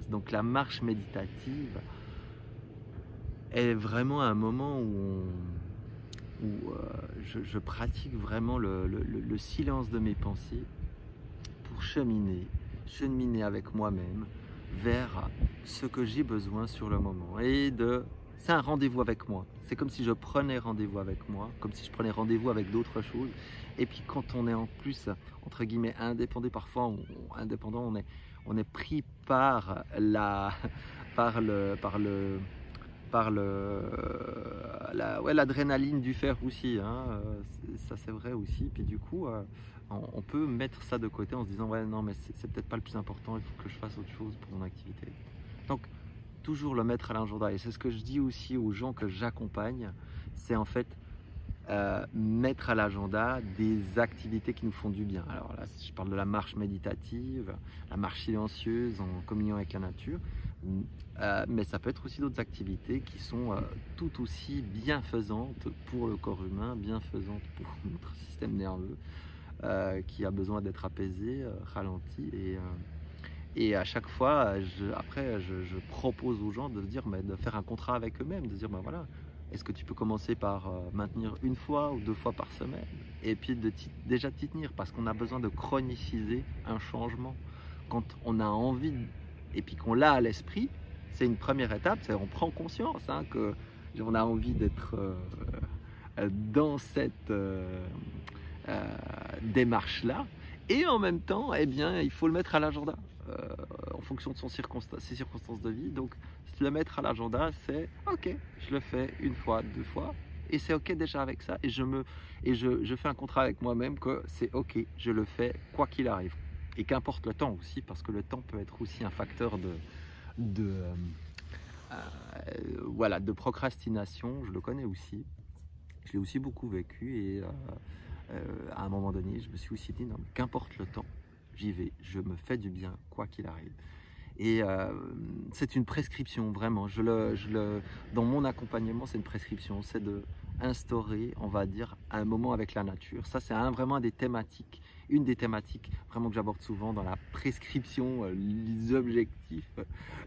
Donc la marche méditative est vraiment un moment où je pratique vraiment le silence de mes pensées pour cheminer avec moi-même vers ce que j'ai besoin sur le moment. C'est un rendez-vous avec moi. C'est comme si je prenais rendez-vous avec moi, comme si je prenais rendez-vous avec d'autres choses. Et puis quand on est en plus, entre guillemets, indépendant, parfois indépendant, on est pris par par le, par le, ouais, l'adrénaline du faire aussi, hein, ça c'est vrai aussi. Puis du coup, on peut mettre ça de côté en se disant ouais non mais c'est peut-être pas le plus important, il faut que je fasse autre chose pour mon activité. Donc toujours le mettre à l'agenda, et c'est ce que je dis aussi aux gens que j'accompagne, c'est en fait mettre à l'agenda des activités qui nous font du bien. Alors là, je parle de la marche méditative, la marche silencieuse en communion avec la nature, mais ça peut être aussi d'autres activités qui sont tout aussi bienfaisantes pour le corps humain, bienfaisantes pour notre système nerveux, qui a besoin d'être apaisé, ralenti. Et à chaque fois, je propose aux gens de se dire, mais de faire un contrat avec eux-mêmes, de se dire, ben voilà, est-ce que tu peux commencer par maintenir une fois ou deux fois par semaine, et puis déjà t'y tenir, parce qu'on a besoin de chroniciser un changement. Quand on a envie, et puis qu'on l'a à l'esprit, c'est une première étape, c'est on prend conscience que on a envie d'être dans cette démarche-là, et en même temps, eh bien, il faut le mettre à l'agenda en fonction de ses circonstances de vie. Donc, le mettre à l'agenda, c'est ok, je le fais une fois, deux fois, et c'est ok déjà avec ça. Je fais un contrat avec moi-même que c'est ok, je le fais quoi qu'il arrive. Et qu'importe le temps aussi, parce que le temps peut être aussi un facteur de, euh, voilà, de procrastination. Je le connais aussi. Je l'ai aussi beaucoup vécu, et à un moment donné, je me suis aussi dit, non, qu'importe le temps, j'y vais, je me fais du bien, quoi qu'il arrive. Et c'est une prescription, vraiment. Dans mon accompagnement, c'est une prescription, c'est de instaurer, on va dire, un moment avec la nature. Ça, c'est vraiment une des thématiques vraiment que j'aborde souvent dans la prescription, les objectifs,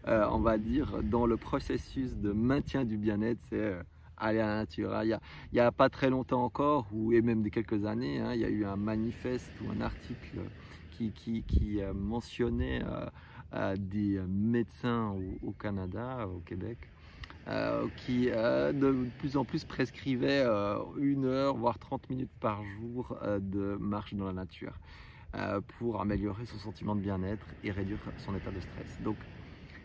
on va dire, dans le processus de maintien du bien-être, c'est aller à la nature, hein. Il y a pas très longtemps encore, et même des quelques années, hein, il y a eu un manifeste ou un article qui mentionnait des médecins au Canada, au Québec, qui de plus en plus prescrivaient 1 heure, voire 30 minutes par jour de marche dans la nature pour améliorer son sentiment de bien-être et réduire son état de stress. Donc,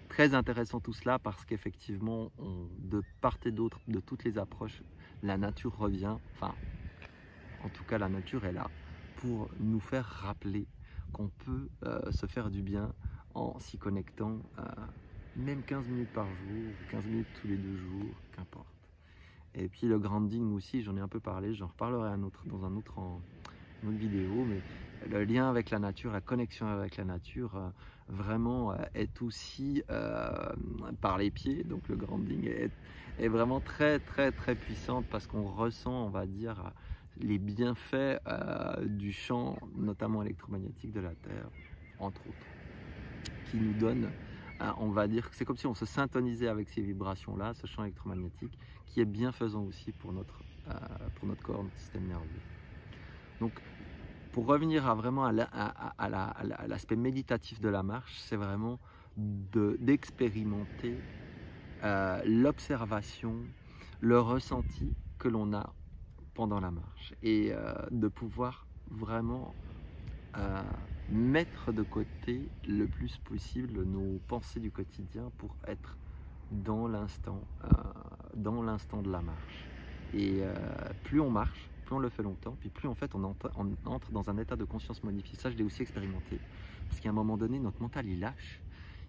très intéressant tout cela, parce qu'effectivement, de part et d'autre, de toutes les approches, la nature revient, enfin, en tout cas, la nature est là pour nous faire rappeler qu'on peut se faire du bien en s'y connectant, même 15 minutes par jour, 15 minutes tous les 2 jours, qu'importe. Et puis le grounding aussi, j'en ai un peu parlé, j'en reparlerai dans une autre vidéo, mais le lien avec la nature, la connexion avec la nature, vraiment est aussi par les pieds. Donc le grounding est vraiment très très très puissante, parce qu'on ressent, on va dire, les bienfaits du champ, notamment électromagnétique de la Terre, entre autres, qui nous donne, on va dire que c'est comme si on se syntonisait avec ces vibrations-là, ce champ électromagnétique, qui est bienfaisant aussi pour notre corps, notre système nerveux. Donc, pour revenir vraiment à l'aspect méditatif de la marche, c'est vraiment d'expérimenter l'observation, le ressenti que l'on a pendant la marche, et de pouvoir vraiment mettre de côté le plus possible nos pensées du quotidien pour être dans l'instant de la marche. Et plus on marche, plus on le fait longtemps, puis plus en fait on entre dans un état de conscience modifié. Ça, je l'ai aussi expérimenté, parce qu'à un moment donné, notre mental il lâche,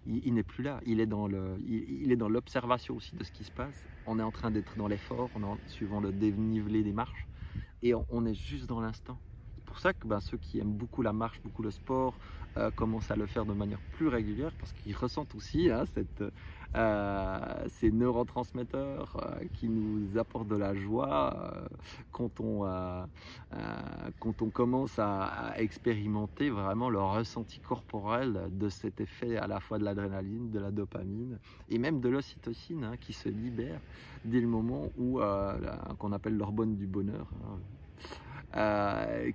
il n'est plus là, il est dans l'observation aussi de ce qui se passe. On est en train d'être dans l'effort, suivant le dénivelé des marches, et on est juste dans l'instant. C'est pour ça que ceux qui aiment beaucoup la marche, beaucoup le sport, commencent à le faire de manière plus régulière parce qu'ils ressentent aussi hein, ces neurotransmetteurs qui nous apportent de la joie quand on commence à expérimenter vraiment le ressenti corporel de cet effet à la fois de l'adrénaline, de la dopamine et même de l'ocytocine hein, qui se libère dès le moment où qu'on appelle l'hormone du bonheur. Hein,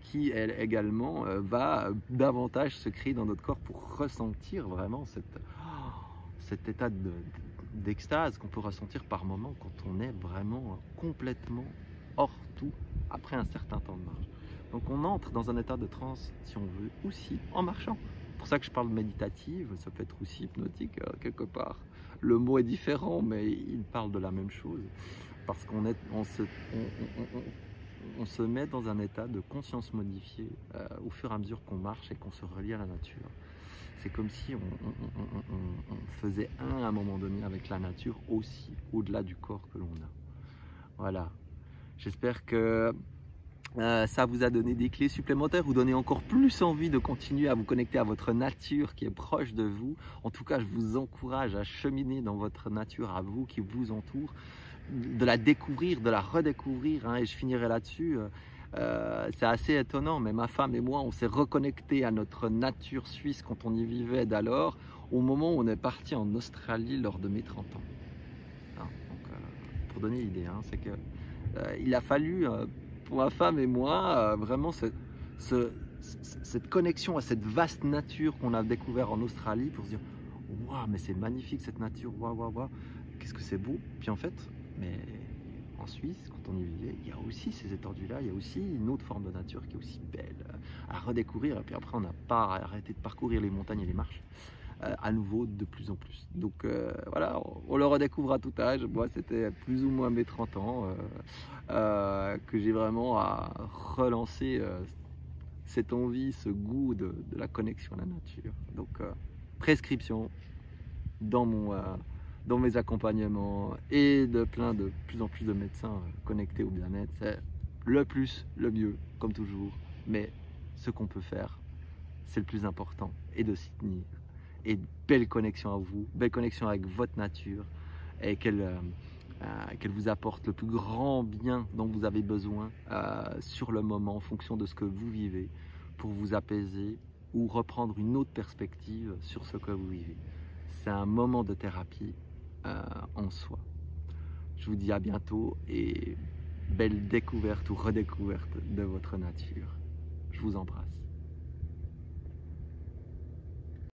qui elle également va davantage se créer dans notre corps pour ressentir vraiment cet état d'extase qu'on peut ressentir par moment quand on est vraiment complètement hors tout après un certain temps de marche. Donc on entre dans un état de transe, si on veut, aussi en marchant. C'est pour ça que je parle méditative, ça peut être aussi hypnotique quelque part. Le mot est différent, mais il parle de la même chose. Parce on se met dans un état de conscience modifiée au fur et à mesure qu'on marche et qu'on se relie à la nature. C'est comme si on faisait à un moment donné avec la nature aussi, au-delà du corps que l'on a. Voilà. J'espère que ça vous a donné des clés supplémentaires, vous donner encore plus envie de continuer à vous connecter à votre nature qui est proche de vous. En tout cas, je vous encourage à cheminer dans votre nature à vous qui vous entoure, de la découvrir, de la redécouvrir, hein, et je finirai là-dessus. C'est assez étonnant, mais ma femme et moi, on s'est reconnectés à notre nature suisse quand on y vivait d'alors, au moment où on est parti en Australie lors de mes 30 ans. Hein, donc, pour donner l'idée, hein, c'est que il a fallu, pour ma femme et moi, vraiment cette connexion à cette vaste nature qu'on a découvert en Australie pour se dire « Waouh, mais c'est magnifique cette nature, waouh, waouh, waouh, qu'est-ce que c'est beau !» Puis en fait, mais en Suisse, quand on y vivait, il y a aussi ces étendues-là, il y a aussi une autre forme de nature qui est aussi belle à redécouvrir. Et puis après, on n'a pas arrêté de parcourir les montagnes et les marches à nouveau de plus en plus. Donc voilà, on le redécouvre à tout âge. Moi, c'était plus ou moins mes 30 ans que j'ai vraiment à relancer cette envie, ce goût de la connexion à la nature. Donc prescription dans mes accompagnements et de plus en plus de médecins connectés au bien-être. C'est le plus, le mieux, comme toujours. Mais ce qu'on peut faire, c'est le plus important, et de s'y tenir. Et belle connexion à vous, belle connexion avec votre nature, et qu'elle vous apporte le plus grand bien dont vous avez besoin sur le moment, en fonction de ce que vous vivez, pour vous apaiser ou reprendre une autre perspective sur ce que vous vivez. C'est un moment de thérapie en soi. Je vous dis à bientôt et belle découverte ou redécouverte de votre nature. Je vous embrasse.